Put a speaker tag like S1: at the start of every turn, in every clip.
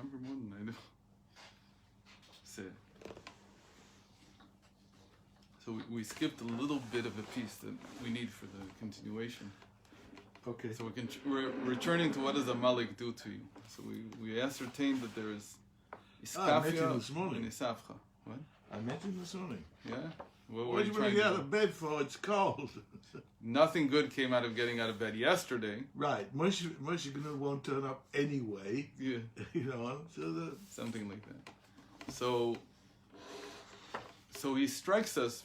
S1: remember more than I do. So we skipped a little bit of a piece that we need for the continuation.
S2: Okay.
S1: So we're returning to what does Amalek do to you. So we ascertained that there is Iskafia and Isafcha. What?
S2: I mentioned this morning.
S1: Yeah? What
S2: Why did you get out of bed for? It's cold.
S1: Nothing good came out of getting out of bed yesterday.
S2: Right. Moshe won't turn up anyway.
S1: Yeah.
S2: You know, so
S1: something like that. So he strikes us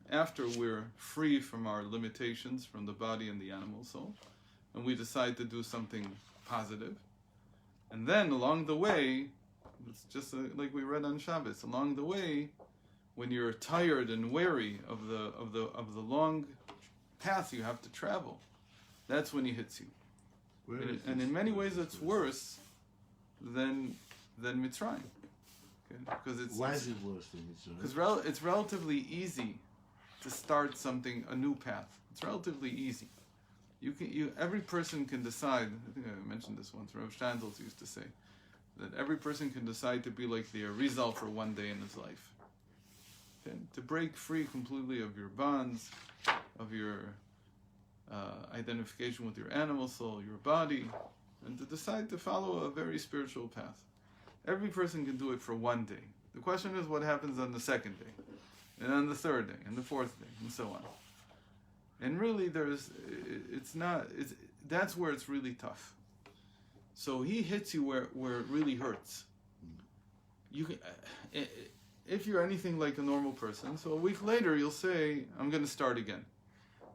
S1: after we're free from our limitations from the body and the animal soul, and we decide to do something positive. And then along the way, it's just like we read on Shabbos. Along the way, when you're tired and weary of the long path you have to travel, that's when he hits you. And in many ways, it's worse than Mitzrayim. Because
S2: why is it worse than Mitzrayim?
S1: Because it's relatively easy to start a new path. It's relatively easy. Every person can decide. I think I mentioned this once. Rav Standels used to say that every person can decide to be like the Arizal for one day in his life. Okay? To break free completely of your bonds, of your identification with your animal soul, your body, and to decide to follow a very spiritual path. Every person can do it for one day. The question is what happens on the second day, and on the third day, and the fourth day, and so on. And really, that's where it's really tough. So he hits you where it really hurts. You can, if you're anything like a normal person, so a week later you'll say, I'm going to start again.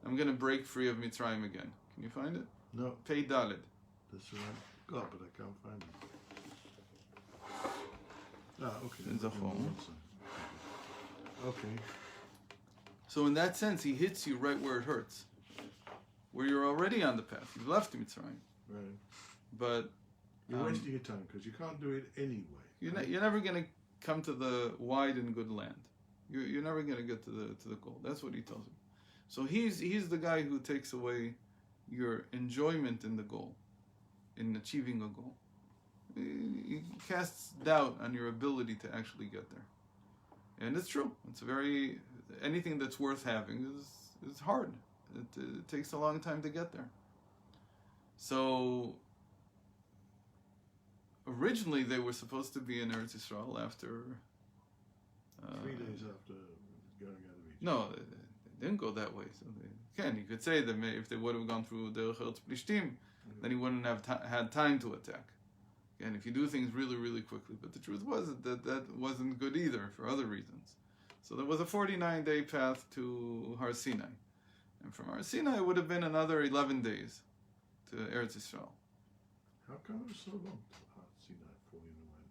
S1: I'm going to break free of Mitzrayim again. Can you find it?
S2: No.
S1: Pei Dalet.
S2: That's right. God, but I can't find it. Okay.
S1: In Zachor.
S2: Okay.
S1: So in that sense, he hits you right where it hurts. Where you're already on the path. You've left Mitzrayim.
S2: Right.
S1: But
S2: you're wasting your time because you can't do it anyway.
S1: You're never going to come to the wide and good land. You're never going to get to the goal. That's what he tells you. So he's the guy who takes away your enjoyment in the goal, in achieving a goal. He casts doubt on your ability to actually get there. And it's true. Anything that's worth having is hard. It takes a long time to get there. So originally they were supposed to be in Eretz Yisrael after
S2: 3 days after going out of Egypt.
S1: No, they didn't go that way. So you could say that if they would have gone through Derech Eretz Plishtim, then he wouldn't have had time to attack. And if you do things really, really quickly. But the truth was that wasn't good either for other reasons. So there was a 49-day path to Har Sinai. And from Har Sinai, it would have been another 11 days to Eretz Yisrael.
S2: How come it was so long to Har Sinai falling away?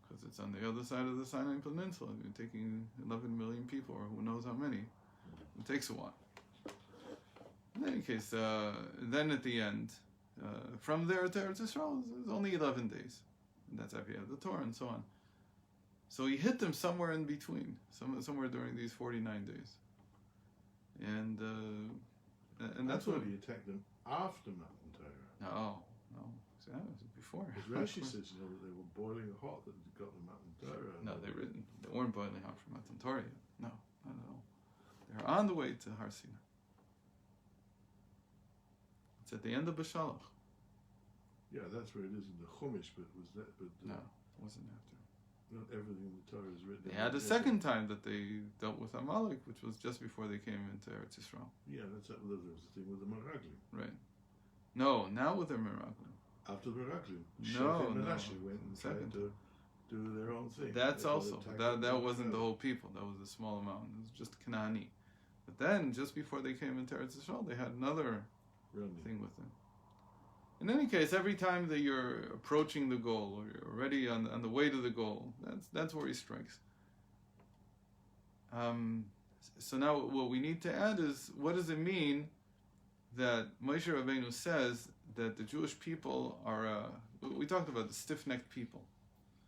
S1: Because it's on the other side of the Sinai Peninsula. You're taking 11 million people, or who knows how many. It takes a while. In any case, then at the end, from there to Eretz Yisrael is only 11 days. And that's after you have the Torah and so on. So he hit them somewhere in between, somewhere during these 49 days. And that's what
S2: he attacked them after Matan Torah.
S1: No. See, that was before.
S2: Because Rashi says that they were boiling hot that they got the Matan Torah.
S1: No, they weren't boiling hot for Matan Torah yet. No, not at all. They're on the way to Har Sinai. It's at the end of Bashalach.
S2: Yeah, that's where it is in the Chumash, but was that? But
S1: no, it wasn't after.
S2: Not everything in the Torah is written.
S1: They had a second time that they dealt with Amalek, which was just before they came into Eretz Yisrael.
S2: Yeah, there was the thing with the Meraglim.
S1: Right. No, now with the Meraglim.
S2: After the Meraglim,
S1: no.
S2: Menashe went and tried to do their own thing.
S1: That's also that wasn't the whole people. That was a small amount. It was just Canaani. But then, just before they came into Eretz Yisrael, they had another thing with them. In any case, every time that you're approaching the goal, or you're already on the way to the goal, that's where he strikes. So now what we need to add is, what does it mean that Moshe Rabbeinu says that the Jewish people are, we talked about the stiff-necked people.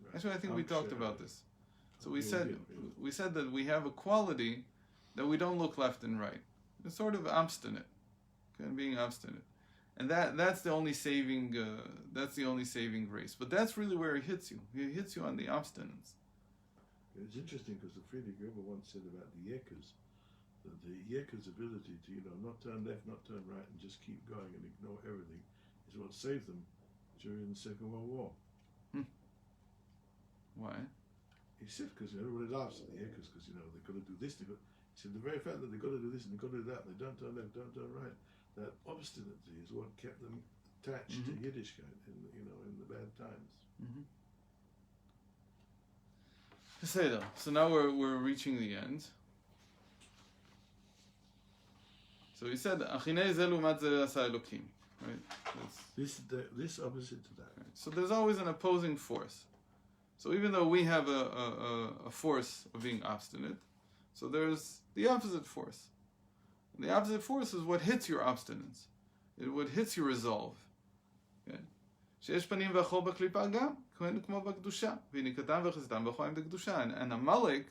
S1: Right. Actually, I think we talked about this. So we said that we have a quality that we don't look left and right. It's sort of obstinate, being obstinate. And that's the only saving grace. But that's really where it hits you. It hits you on the abstinence.
S2: It's interesting because the Friedrich Rebbe once said about the Yekkers, that the Yekkers' ability to, not turn left, not turn right, and just keep going and ignore everything is what saved them during the Second World War.
S1: Why?
S2: He said, because everybody laughs at the Yekkers because, they've got to do this. He said, the very fact that they've got to do this and they've got to do that, and they don't turn left, don't turn right, that obstinacy is what kept them attached to Yiddishkeit in the bad times.
S1: So now we're reaching the end. So he said, "Achinei ze lumat ze asa Elokim." Right?
S2: This opposite to that.
S1: Right. So there's always an opposing force. So even though we have a force of being obstinate, so there's the opposite force. And the opposite force is what hits your obstinance. What hits your resolve. Okay? שיש פנים וחור בקליפה גם, כמו בקדושה. וינקתם וחסדם וחיים בקדושה. And Amalek,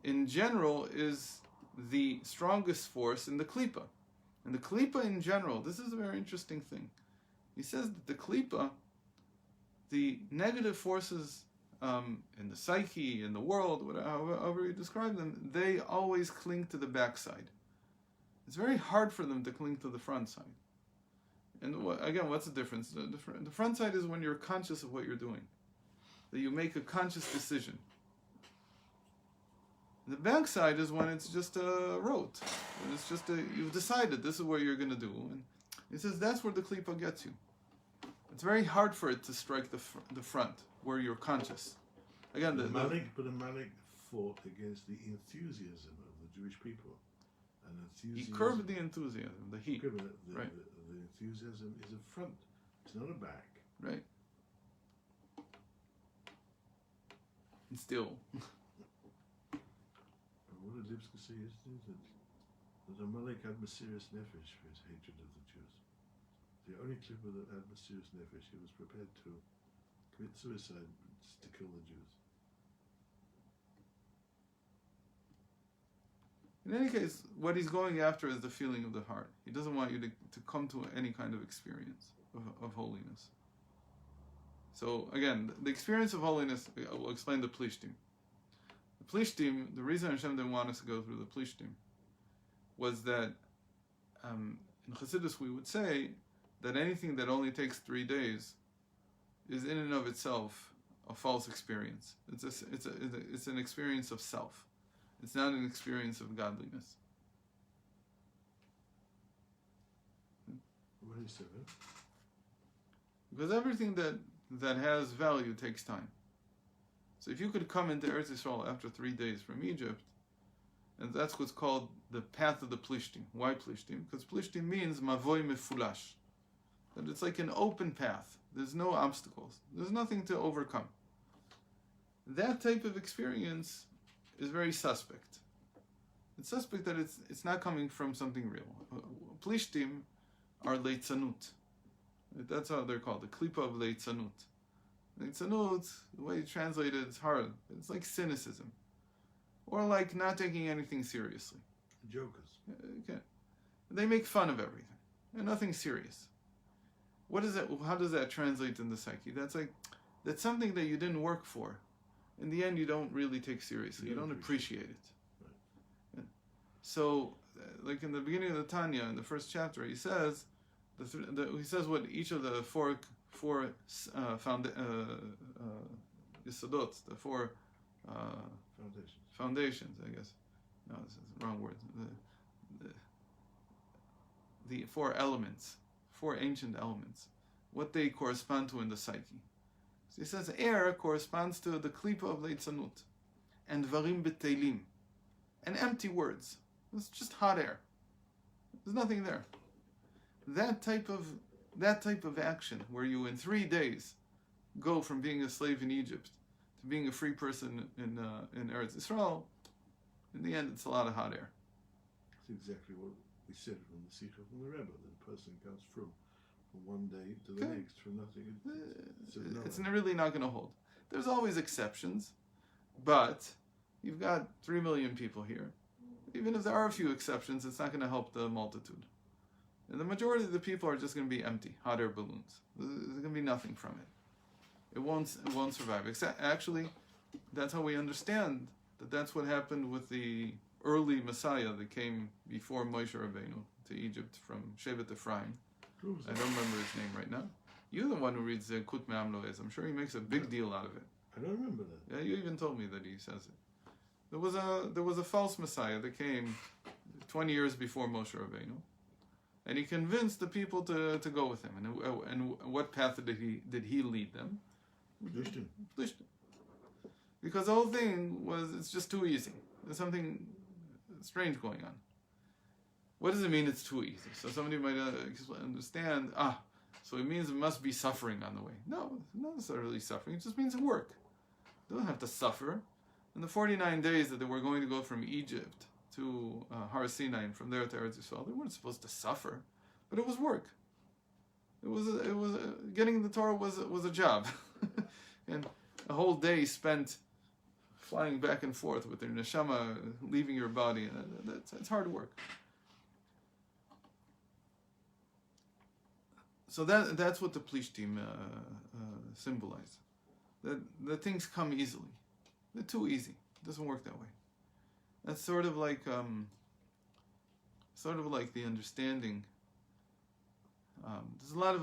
S1: in general, is the strongest force in the klipa. And the klipa in general, this is a very interesting thing. He says that the klipa, the negative forces in the psyche, in the world, however you describe them, they always cling to the backside. It's very hard for them to cling to the front side. And again, what's the difference? The front side is when you're conscious of what you're doing, that you make a conscious decision. The back side is when it's just a rote. It's just you've decided this is what you're going to do. And he says that's where the klipa gets you. It's very hard for it to strike the front, where you're conscious. Again,
S2: but Amalek fought against the enthusiasm of the Jewish people. And
S1: he curbed the enthusiasm, the heat.
S2: Right. The enthusiasm is a front. It's not a back.
S1: Right. And still.
S2: What did Lipska say yesterday? That Amalek had Mesiras Nefesh for his hatred of the Jews. The only Klippa that had Mesiras Nefesh, he was prepared to commit suicide to kill the Jews.
S1: In any case, what he's going after is the feeling of the heart. He doesn't want you to come to any kind of experience of holiness. So again, the experience of holiness, I will explain the Plishtim. The Plishtim, the reason Hashem didn't want us to go through the Plishtim was that in Chassidus we would say that anything that only takes 3 days is in and of itself a false experience. It's an experience of self. It's not an experience of godliness.
S2: What is it?
S1: Because everything that has value takes time. So if you could come into Eretz Yisrael after 3 days from Egypt, and that's what's called the path of the Plishtim. Why Plishtim? Because Plishtim means mavoy mefulash. That it's like an open path. There's no obstacles. There's nothing to overcome. That type of experience is very suspect. It's suspect that it's not coming from something real. Plishtim are leitzanut. That's how they're called, the klipa of leitzanut. Leitzanut, the way you translate it is hard. It's like cynicism. Or like not taking anything seriously.
S2: Jokers.
S1: Okay. They make fun of everything. And nothing serious. What is that? How does that translate in the psyche? That's something that you didn't work for. In the end, you don't really take seriously. You don't appreciate it.
S2: Right.
S1: Yeah. So, like in the beginning of the Tanya, in the first chapter, he says, he says what each of the four yesodot, the four foundations, I guess. No, this is the wrong word. The 4 elements, 4 ancient elements, what they correspond to in the psyche. So he says air corresponds to the klipa of leitzanut, and varim beteilim, and empty words. It's just hot air. There's nothing there. That type of action, where you in 3 days go from being a slave in Egypt to being a free person in Eretz Yisrael, in the end, it's a lot of hot air.
S2: That's exactly what we said from the Sikha from the Rebbe, that a person comes from one day to the next from nothing.
S1: It's really not going to hold. There's always exceptions, but you've got 3 million people here. Even if there are a few exceptions, it's not going to help the multitude. And the majority of the people are just going to be empty, hot air balloons. There's going to be nothing from it. It won't survive. Actually, that's how we understand that that's what happened with the early Messiah that came before Moshe Rabbeinu to Egypt from Shevet Ephraim. I don't remember his name right now. You're the one who reads Kut Me'am Lo Ez. I'm sure he makes a big deal out of it.
S2: I don't remember that.
S1: Yeah, you even told me that he says it. There was a false Messiah that came 20 years before Moshe Rabbeinu, and he convinced the people to go with him. And what path did he lead them? Plishtim. Because the whole thing it's just too easy. There's something strange going on. What does it mean it's too easy? So somebody might understand, so it means it must be suffering on the way. No, not necessarily suffering. It just means work. They don't have to suffer. In the 49 days that they were going to go from Egypt to Har Sinai and from there to Eretz Yisrael, they weren't supposed to suffer, but it was work. It was getting the Torah was a job, and a whole day spent flying back and forth with your neshama leaving your body. It's hard work. So that's what the Plishtim symbolize. That things come easily. They're too easy. It doesn't work that way. That's sort of like the understanding. There's a lot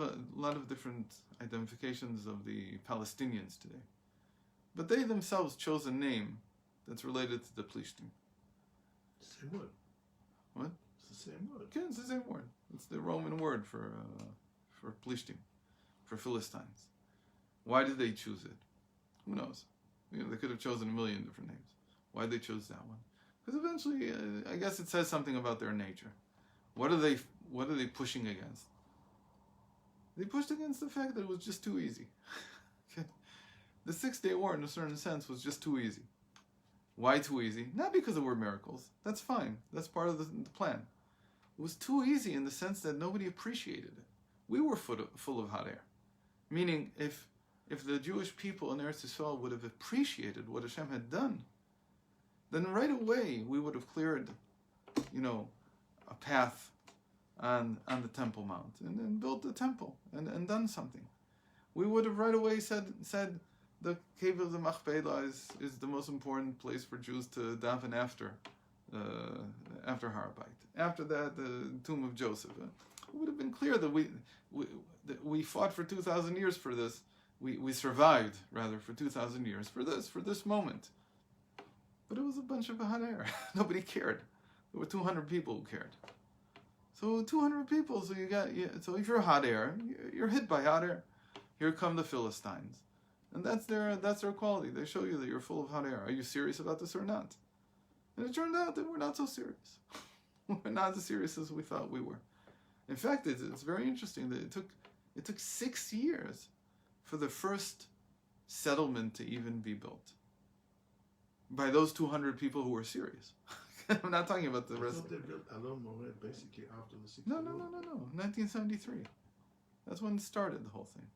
S1: of different identifications of the Palestinians today, but they themselves chose a name that's related to the Plishtim.
S2: Same word.
S1: What?
S2: It's the same word.
S1: Yeah, it's the same word. It's the Roman word for Plishtim, for Philistines. Why did they choose it? Who knows? They could have chosen a million different names. Why they chose that one? Because eventually, I guess it says something about their nature. What are they pushing against? They pushed against the fact that it was just too easy. The 6-day war, in a certain sense, was just too easy. Why too easy? Not because there were miracles. That's fine. That's part of the plan. It was too easy in the sense that nobody appreciated it. We were full of hot air. Meaning, if the Jewish people in Eretz Yisrael would have appreciated what Hashem had done, then right away we would have cleared, a path on the Temple Mount and built the temple and done something. We would have right away said the cave of the Machpelah is the most important place for Jews to daven after Har Bayit. After that, the tomb of Joseph. It would have been clear that we fought for 2,000 years for this. We survived, rather, for 2,000 years for this moment. But it was a bunch of hot air. Nobody cared. There were 200 people who cared. So 200 people, so if you're hot air, you're hit by hot air. Here come the Philistines. And that's their quality. They show you that you're full of hot air. Are you serious about this or not? And it turned out that we're not so serious. We're not as serious as we thought we were. In fact, it's very interesting that it took 6 years for the first settlement to even be built by those 200 people who were serious. I'm not talking about the rest.
S2: I thought they built Alon Mored basically after the 6th
S1: No.
S2: War.
S1: 1973. That's when it started, the whole thing.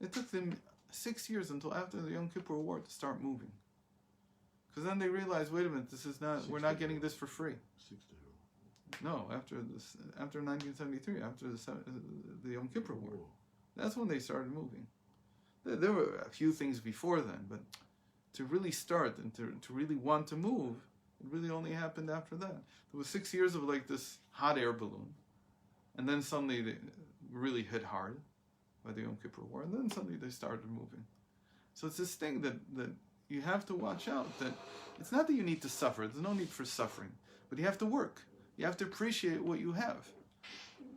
S1: It took them 6 years until after the Yom Kippur War to start moving. Because then they realized, wait a minute, we're not getting this for free.
S2: 6th War.
S1: No, after 1973, after the Yom Kippur War. That's when they started moving. There were a few things before then, but to really start and to really want to move, it really only happened after that. There was 6 years of like this hot air balloon, and then suddenly they really hit hard by the Yom Kippur War, and then suddenly they started moving. So it's this thing that you have to watch out, that it's not that you need to suffer, there's no need for suffering, but you have to work. You have to appreciate what you have.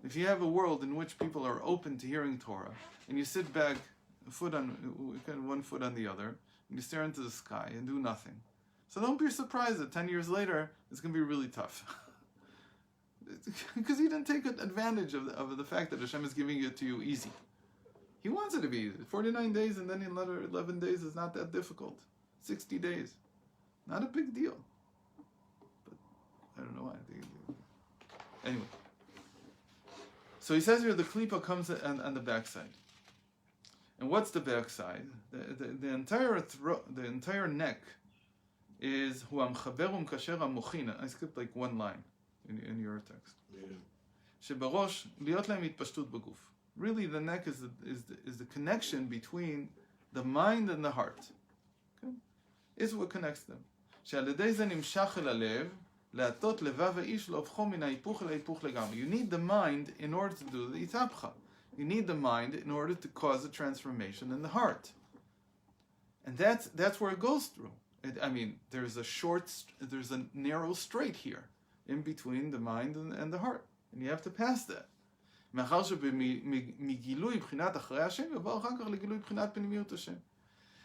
S1: If you have a world in which people are open to hearing Torah, and you sit back, one foot on the other, and you stare into the sky and do nothing. So don't be surprised that 10 years later, it's going to be really tough. Because you didn't take advantage of the fact that Hashem is giving it to you easy. He wants it to be easy. 49 days and then another 11 days is not that difficult. 60 days. Not a big deal. But I don't know why. Anyway. So he says here the klipa comes on the backside. And what's the backside? The entire the entire neck is huam chaberum kasher amuchina. I skipped like one line. in your text.
S2: Yeah.
S1: שבראש, להיות להם התפשטות בגוף. Really, the neck is the connection between the mind and the heart. Okay? Is what connects them. שעל ידי זה נמשך אל הלב, להטות לבב האיש להופכו מן ההיפוך אל ההיפוך לגמרי. You need the mind in order to do the התהפכה. You need the mind in order to cause a transformation in the heart. And that's where it goes through. There's a narrow straight here, in between the mind and the heart. And you have to pass that. מאחר שמגילוי בחינת אחרי השם, יבוא אחר כך לגילוי בחינת פנימיות השם.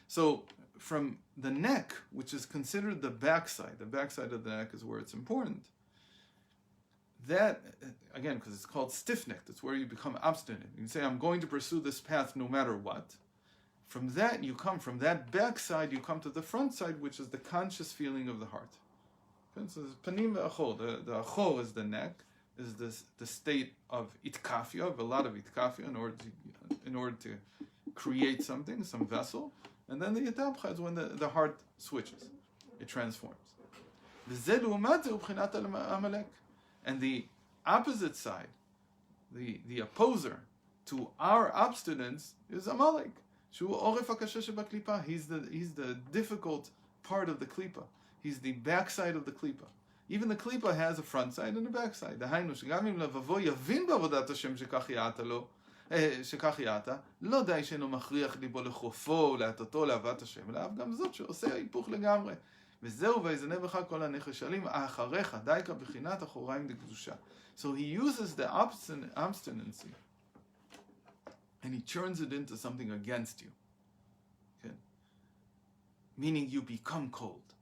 S1: So, from the neck, which is considered the backside of the neck is where it's important. That, again, because it's called stiff-necked, it's where you become obstinate. You say, I'm going to pursue this path no matter what. From that backside, you come to the front side, which is the conscious feeling of the heart. Okay, so panim ve'achor, the achor is the neck, is the state of itkafia, of a lot of itkafia, in order to create something, some vessel. And then the yitapcha is when the heart switches, it transforms. And the opposite side, the opposer to our abstinence is Amalek. He's the difficult part of the klipa. He's the backside of the klipa. Even the klipa has a front side and a back side. לא די שאינו מכריח ליבו לחופו, להטותו, לאהבת השם, אלא אף גם זאת שעושה היפוך לגמרי. וזהו ויזנה בך כל הנחשלים, אחריך, דייקה בחינת אחוריים דקדושה. So he uses the obstinacy, and he turns it into something against you. Okay? Meaning you become cold.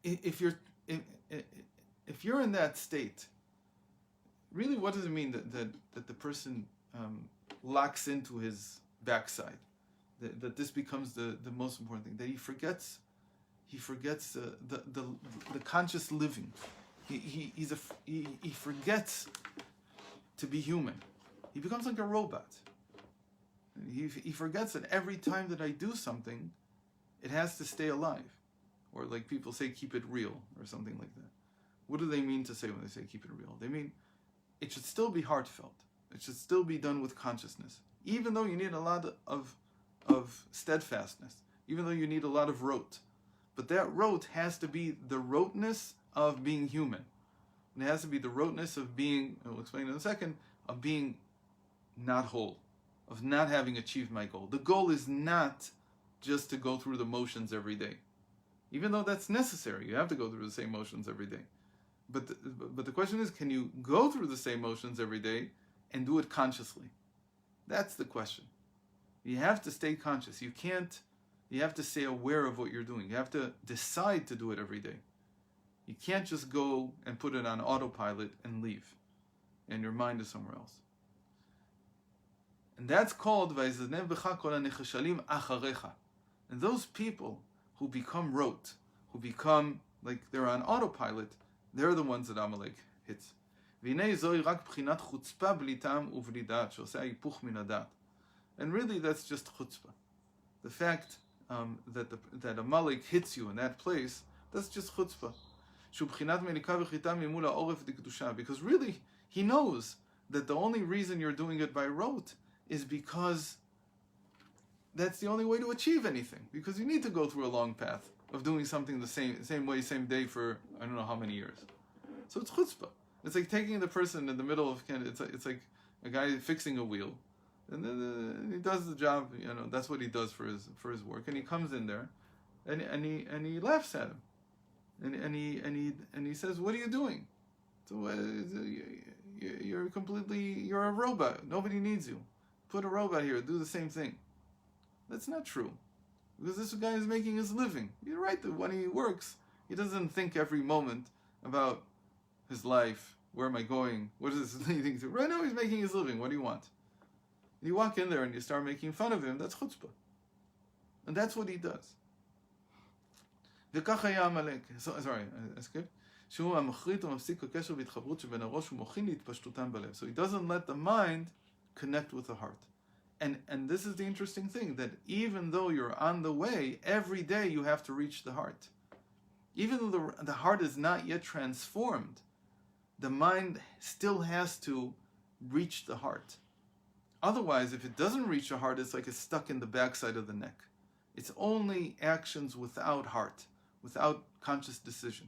S1: If you're in that state, really, what does it mean that the person locks into his backside? That this becomes the most important thing. That he forgets the conscious living. He forgets to be human. He becomes like a robot. He forgets that every time that I do something, it has to stay alive. Or like people say, keep it real, or something like that. What do they mean to say when they say keep it real? They mean it should still be heartfelt. It should still be done with consciousness. Even though you need a lot of steadfastness. Even though you need a lot of rote. But that rote has to be the roteness of being human. And it has to be the roteness of being, I'll explain in a second, of being not whole. Of not having achieved my goal. The goal is not just to go through the motions every day. Even though that's necessary. You have to go through the same motions every day. But the question is, can you go through the same motions every day and do it consciously? That's the question. You have to stay conscious. You have to stay aware of what you're doing. You have to decide to do it every day. You can't just go and put it on autopilot and leave. And your mind is somewhere else. And that's called Vayzanev b'cha kol hanechashalim acharecha. And those people who become rote, who become like they're on autopilot, they're the ones that Amalek hits. והנה זוהי רק בחינת חוצפה בלי טעם ובלי דעת, שעושה היפוך מן הדעת. And really that's just chutzpah. The fact that Amalek hits you in that place, that's just chutzpah. שהוא בחינת מליקה וחיטה ממול העורף דקדושה. Because really, he knows that the only reason you're doing it by rote is because that's the only way to achieve anything. Because you need to go through a long path of doing something the same way, same day for I don't know how many years. So it's chutzpah. It's like taking the person in the middle of it's like a guy fixing a wheel, and then he does the job. That's what he does for his work. And he comes in there, and he laughs at him, and he says, "What are you doing? So you're a robot. Nobody needs you. Put a robot here. Do the same thing." That's not true. Because this guy is making his living. You're right that when he works, he doesn't think every moment about his life. Where am I going? What is this leading to? Right now he's making his living. What do you want? You walk in there and you start making fun of him, that's chutzpah. And that's what he does. וכך היה עמלק. Sorry, I skipped. שהוא המחריט ומפסיק הקשר והתחברות שבין הראש ומוחין להתפשטותם בלב. So he doesn't let the mind connect with the heart. And this is the interesting thing, that even though you're on the way, every day you have to reach the heart. Even though the heart is not yet transformed, the mind still has to reach the heart. Otherwise, if it doesn't reach the heart, it's like it's stuck in the backside of the neck. It's only actions without heart, without conscious decision.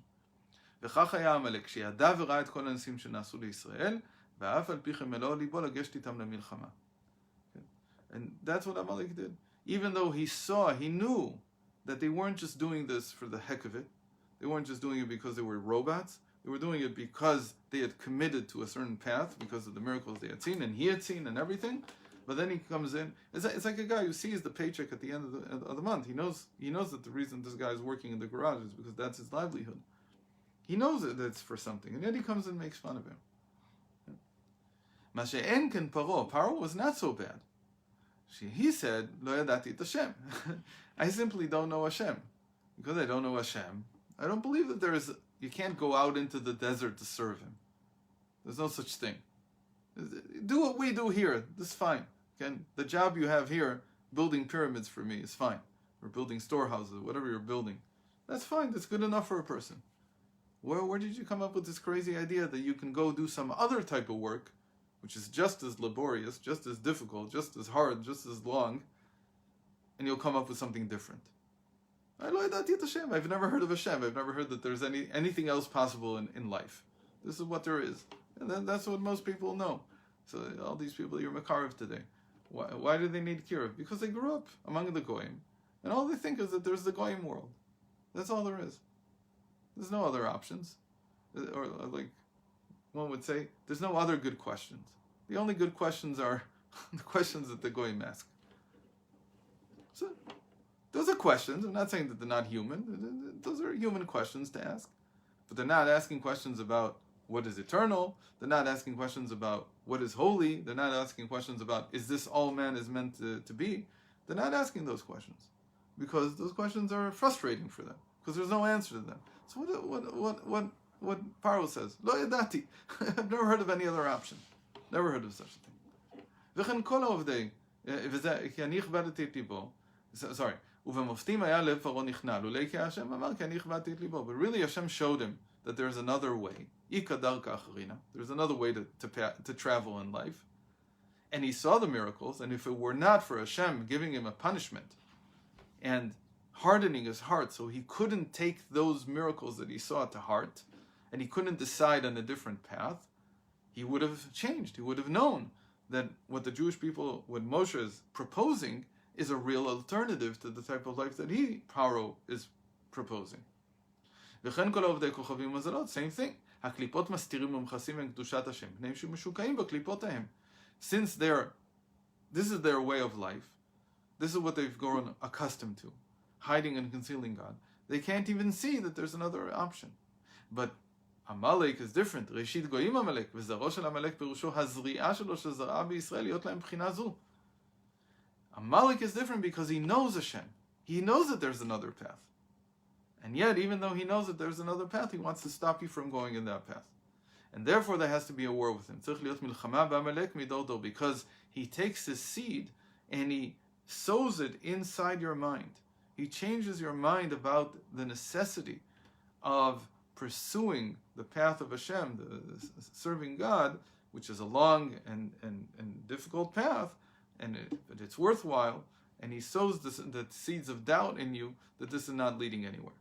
S1: וכך היה עמלק, שידע וראה את כל הניסים שנעשו לישראל, ואף על פי כן מלוא ליבו לגשת איתם למלחמה. And that's what Amalek did. Even though he knew that they weren't just doing this for the heck of it. They weren't just doing it because they were robots. They were doing it because they had committed to a certain path, because of the miracles they had seen, and he had seen, and everything. But then he comes in. It's like a guy who sees the paycheck at the end of the month. He knows that the reason this guy is working in the garage is because that's his livelihood. He knows that it's for something, and yet he comes and makes fun of him. Mashe'en ken Paro. Paro was not so bad. He said, Lo yadati et Hashem. I simply don't know Hashem. Because I don't know Hashem, I don't believe that you can't go out into the desert to serve him. There's no such thing. Do what we do here. This is fine. Okay? The job you have here, building pyramids for me, is fine. Or building storehouses, whatever you're building. That's fine. That's good enough for a person. Where did you come up with this crazy idea that you can go do some other type of work, which is just as laborious, just as difficult, just as hard, just as long, and you'll come up with something different? I've never heard of Hashem. I've never heard that there's anything else possible in life. This is what there is. And then that's what most people know. So all these people you're Makarev today, why do they need Kiruv? Because they grew up among the Goyim, and all they think is that there's the Goyim world. That's all there is. There's no other options. Or like one would say, there's no other good questions. The only good questions are the questions that the Goyim ask. So those are questions. I'm not saying that they're not human. Those are human questions to ask. But they're not asking questions about what is eternal. They're not asking questions about what is holy. They're not asking questions about, is this all man is meant to be? They're not asking those questions. Because those questions are frustrating for them. Because there's no answer to them. So what Paro says, Lo yadati. I've never heard of any other option. Never heard of such a thing. V'chen kol ha'ovdei, כי אני הכבדתי את ליבו. Sorry. ובמופתים היה לב פרעה נכנע. לולי כי השם אמר כי אני הכבדתי את ליבו. But really Hashem showed him that there's another way. Ika darka acharina. There's another way to travel in life. And he saw the miracles, and if it were not for Hashem giving him a punishment and hardening his heart so he couldn't take those miracles that he saw to heart, and he couldn't decide on a different path, he would have changed. He would have known that what the Jewish people, what Moshe is proposing, is a real alternative to the type of life that Paro, is proposing. וכן כל עובדי כוכבים ומזלות, same thing. הקליפות מסתירים ומכסים בין קדושת השם, פניהם שמשוקעים בקליפות ההם. Since this is their way of life, this is what they've grown accustomed to, hiding and concealing God, they can't even see that there's another option. But Amalek is different. ראשית גויים עמלק, וזרעו של עמלק פירושו הזריעה שלו שזרעה בישראל להיות להם בחינה זו. Amalek is different because he knows Hashem. He knows that there's another path. And yet, even though he knows that there's another path, he wants to stop you from going in that path. And therefore, there has to be a war with him. צריך להיות מלחמה בעמלק מדור דור, because he takes his seed and he sows it inside your mind. He changes your mind about the necessity of pursuing the path of Hashem, the serving God, which is a long and difficult path, but it's worthwhile, and he sows the seeds of doubt in you that this is not leading anywhere.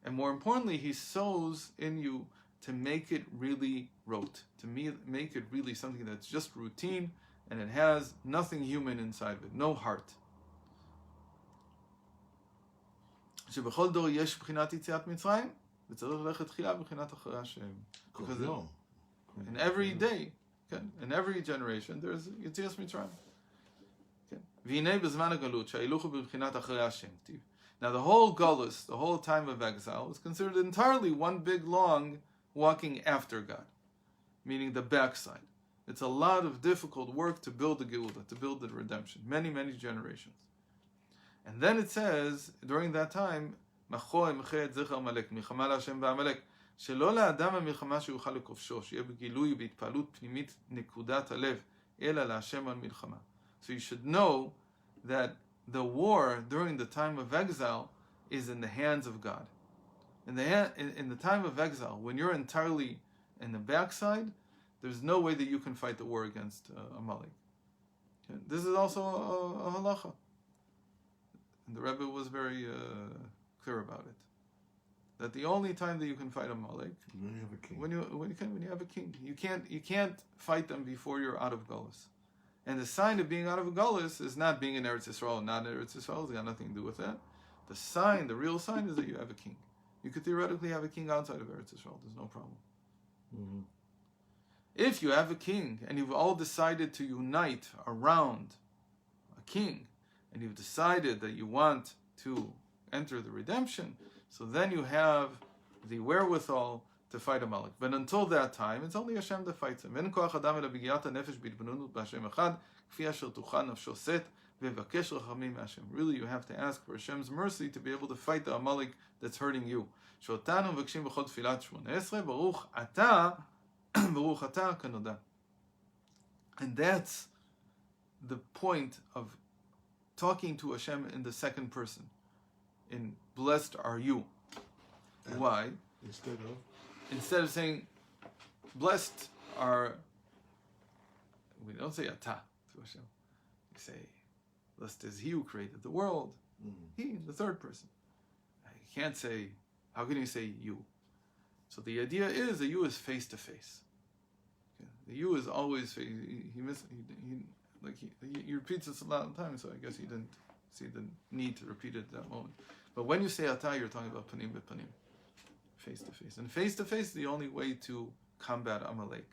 S1: And more importantly, he sows in you to make it really rote, to make it really something that's just routine, and it has nothing human inside of it, no heart. שבכל דור יש בחינת יציאת מצרים, וצריך ללכת תחילה בחינת אחרי השם. Because in every day, in every generation, there's יציאת מצרים. והנה בזמן הגלות, שההילוך הוא בבחינת אחרי השם. Now the whole galus, the whole time of exile, is considered entirely one big long walking after God, meaning the backside. It's a lot of difficult work to build the Geula, to build the redemption, many, many generations. And then it says, during that time, מחו ימחה את זכר עמלק, מלחמה להשם בעמלק, שלא לאדם המלחמה שיוכל לכובשו, שיהיה בגילוי ובהתפעלות פנימית נקודת הלב, אלא להשם על מלחמה. So you should know that the war during the time of exile is in the hands of God. In the time of exile, when you're entirely in the backside, there's no way that you can fight the war against Amalek. Okay? This is also a halacha. And the Rebbe was very clear about it. That the only time that you can fight Amalek,
S2: when you have a king.
S1: when you have a king, you can't fight them before you're out of Golus. And the sign of being out of Golus is not being in Eretz Yisrael. Not in Eretz Yisrael. It's got nothing to do with that. The real sign is that you have a king. You could theoretically have a king outside of Eretz Yisrael. There's no problem.
S2: Mm-hmm.
S1: If you have a king and you've all decided to unite around a king, and you've decided that you want to enter the redemption, so then you have the wherewithal to fight Amalek. But until that time, it's only Hashem that fights him. Really, you have to ask for Hashem's mercy to be able to fight the Amalek that's hurting you. And that's the point of talking to Hashem in the second person. In blessed are you. Why? Instead of saying, blessed are, we don't say Ata to Hashem. We say, blessed is He who created the world. He, the third person. You can't say, how can you say you? So the idea is that you is face to face. The you is always face. He repeats this a lot of times, so I guess he didn't see the need to repeat it at that moment. But when you say Ata, you're talking about panim b'panim, face to face. And face to face is the only way to combat Amalek.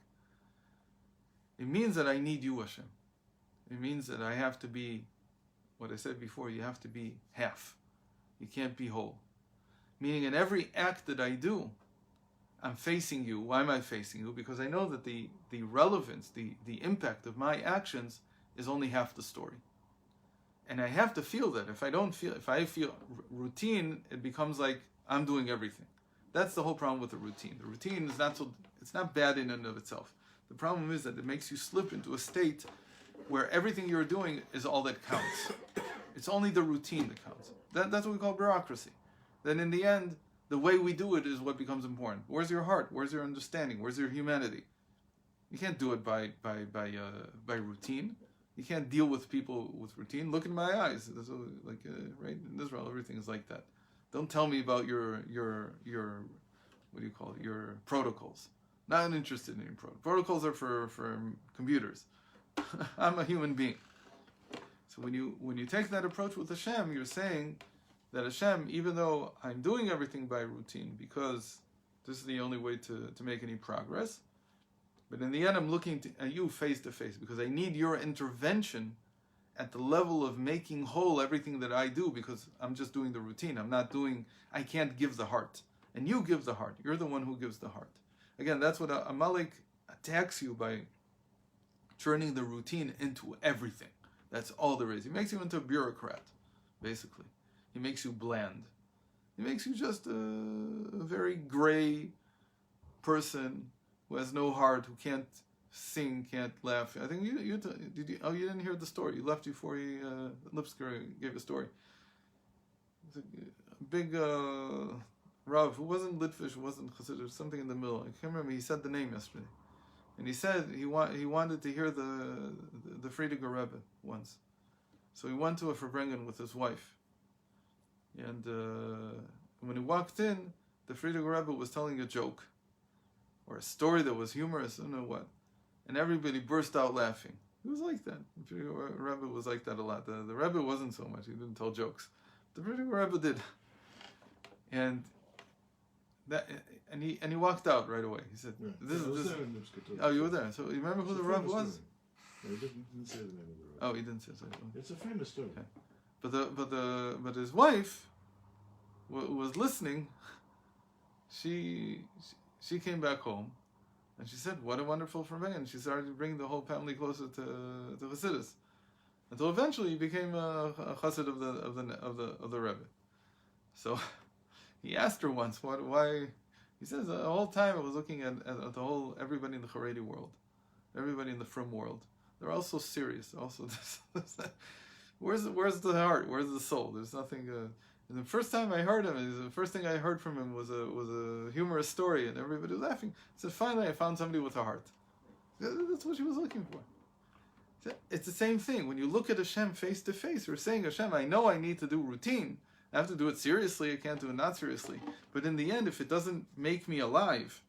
S1: It means that I need you, Hashem. It means that I have to be, what I said before, you have to be half. You can't be whole. Meaning in every act that I do, I'm facing you. Why am I facing you? Because I know that the relevance, the impact of my actions is only half the story. And I have to feel that. If I feel routine, it becomes like I'm doing everything. That's the whole problem with the routine. The routine is it's not bad in and of itself. The problem is that it makes you slip into a state where everything you're doing is all that counts. It's only the routine that counts. That's what we call bureaucracy. Then in the end, the way we do it is what becomes important. Where's your heart? Where's your understanding? Where's your humanity? You can't do it by routine. You can't deal with people with routine. Look in my eyes. Right in Israel, everything is like that. Don't tell me about your what do you call it? Your protocols. Not interested in your protocols. Are for computers. I'm a human being. So when you take that approach with Hashem, you're saying that Hashem, even though I'm doing everything by routine, because this is the only way to make any progress, but in the end I'm looking at you face to face, because I need your intervention at the level of making whole everything that I do, because I'm just doing the routine. I can't give the heart. And you give the heart. You're the one who gives the heart. Again, that's what Amalek attacks you by turning the routine into everything. That's all there is. He makes you into a bureaucrat, basically. He makes you bland. He makes you just a very gray person who has no heart, who can't sing, can't laugh. I think you didn't hear the story. You left before Lipsker gave a story. It's a big Rav who wasn't Litvish, who wasn't Chassid, something in the middle. I can't remember. He said the name yesterday, and he said he wanted to hear the Friediger Rebbe once, so he went to a Farbrengen with his wife. And when he walked in, the Friediger Rebbe was telling a joke, or a story that was humorous, I don't know what. And everybody burst out laughing. It was like that. The Friediger Rebbe was like that a lot. The Rebbe wasn't so much. He didn't tell jokes. The Friediger Rebbe did. And he walked out right away. He said, "This is." Oh, you were there. So you remember who the Rebbe was?
S2: No, he didn't say the name of the Rebbe.
S1: Oh, he didn't say so.
S2: It's a famous story.
S1: Okay. But his wife was listening. She came back home, and she said, "What a wonderful Farbrengen!" And she started to bring the whole family closer to Chassidus, until eventually he became a Chassid of the Rebbe. So he asked her once, why? He says, the whole time I was looking at the everybody in the Haredi world, everybody in the Frum world. They're all so serious. Also, where's the heart? Where's the soul? There's nothing. And the first time I heard him, the first thing I heard from him was a humorous story, and everybody was laughing. He said, finally I found somebody with a heart. That's what she was looking for. It's the same thing. When you look at Hashem face to face, we're saying, Hashem, I know I need to do routine. I have to do it seriously, I can't do it not seriously. But in the end, if it doesn't make me alive,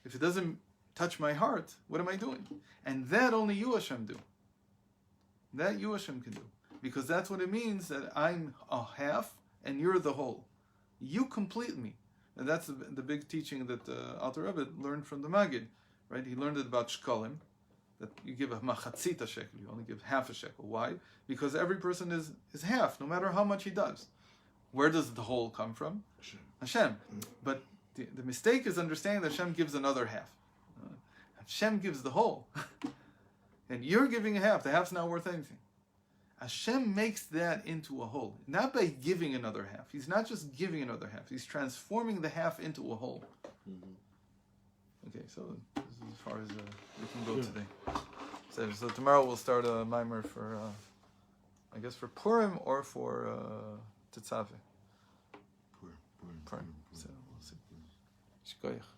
S1: if it doesn't touch my heart, what am I doing? And that only you, Hashem, do. That you, Hashem, can do. Because that's what it means that I'm a half and you're the whole. You complete me. And that's the big teaching that Alter Rebbe learned from the Maggid. Right? He learned it about shkolim, that you give a machatzita shekel, you only give half a shekel. Why? Because every person is half, no matter how much he does. Where does the whole come from? Hashem. But the mistake is understanding that Hashem gives another half. Hashem gives the whole. And you're giving a half. The half's not worth anything. Hashem makes that into a whole. Not by giving another half. He's not just giving another half. He's transforming the half into a whole. Okay, so this is as far as we can go today. So tomorrow we'll start a mimer for, I guess for Purim or for Tetzaveh. Purim. So we'll see. Shkoyach.